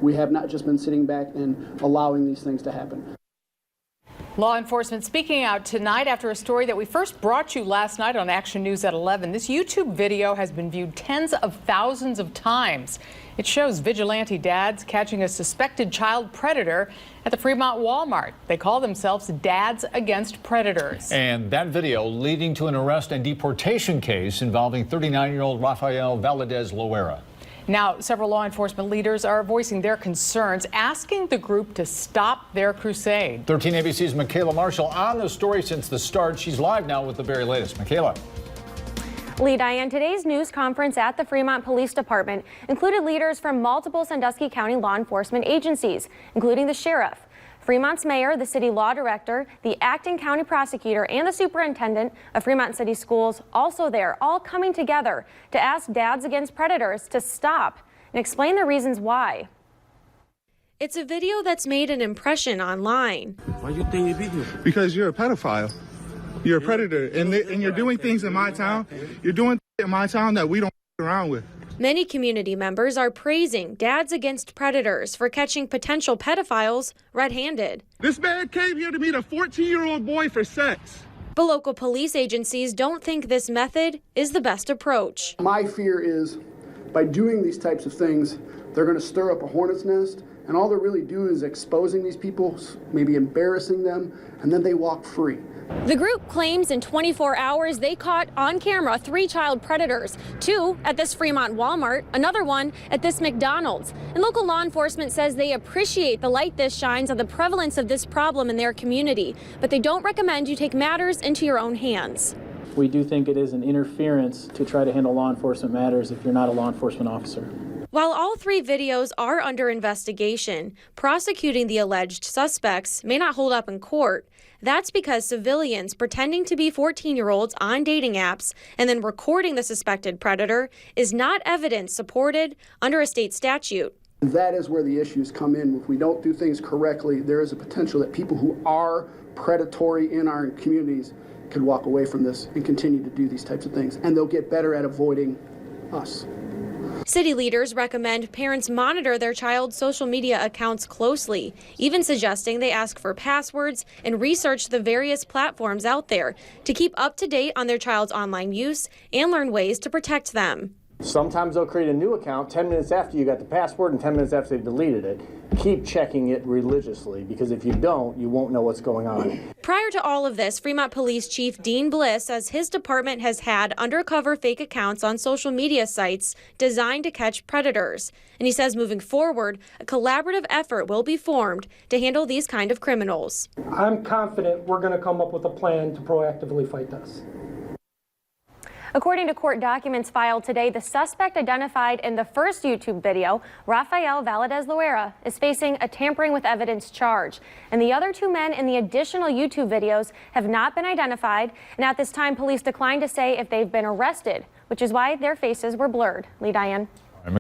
We have not just been sitting back and allowing these things to happen. Law enforcement speaking out tonight after a story that we first brought you last night on Action News at 11. This YouTube video has been viewed tens of thousands of times. It shows vigilante dads catching a suspected child predator at the Fremont Walmart. They call themselves Dads Against Predators. And that video leading to an arrest and deportation case involving 39-year-old Rafael Valadez Loera. Now, several law enforcement leaders are voicing their concerns, asking the group to stop their crusade. 13 ABC's Michaela Marshall on the story since the start. She's live now with the very latest. Michaela. Lee, Diane, today's news conference at the Fremont Police Department included leaders from multiple Sandusky County law enforcement agencies, including the sheriff, Fremont's mayor, the city law director, the acting county prosecutor, and the superintendent of Fremont City Schools also there, all coming together to ask Dads Against Predators to stop and explain the reasons why. It's a video that's made an impression online. Why do you think you beat me? Because you're a pedophile. You're a predator, and you're doing things in my town. You're doing in my town that we don't around with. Many community members are praising Dads Against Predators for catching potential pedophiles red-handed. This man came here to meet a 14-year-old boy for sex. But local police agencies don't think this method is the best approach. My fear is by doing these types of things, they're going to stir up a hornet's nest, and all they're really doing is exposing these people, maybe embarrassing them, and then they walk free. The group claims in 24 hours they caught on camera 3 child predators, 2 at this Fremont Walmart, another one at this McDonald's. And local law enforcement says they appreciate the light this shines on the prevalence of this problem in their community, but they don't recommend you take matters into your own hands. We do think it is an interference to try to handle law enforcement matters if you're not a law enforcement officer. While all 3 videos are under investigation, prosecuting the alleged suspects may not hold up in court. That's because civilians pretending to be 14-year-olds on dating apps and then recording the suspected predator is not evidence supported under a state statute. That is where the issues come in. If we don't do things correctly, there is a potential that people who are predatory in our communities could walk away from this and continue to do these types of things, and they'll get better at avoiding us. City leaders recommend parents monitor their child's social media accounts closely, even suggesting they ask for passwords and research the various platforms out there to keep up to date on their child's online use and learn ways to protect them. Sometimes they'll create a new account 10 minutes after you got the password and 10 minutes after they deleted it. Keep checking it religiously, because if you don't, you won't know what's going on. Prior to all of this, Fremont Police Chief Dean Bliss says his department has had undercover fake accounts on social media sites designed to catch predators. And he says moving forward, a collaborative effort will be formed to handle these kind of criminals. I'm confident we're going to come up with a plan to proactively fight this. According to court documents filed today, the suspect identified in the first YouTube video, Rafael Valadez Loera, is facing a tampering with evidence charge. And the other 2 men in the additional YouTube videos have not been identified. And at this time, police declined to say if they've been arrested, which is why their faces were blurred. Lee, Diane.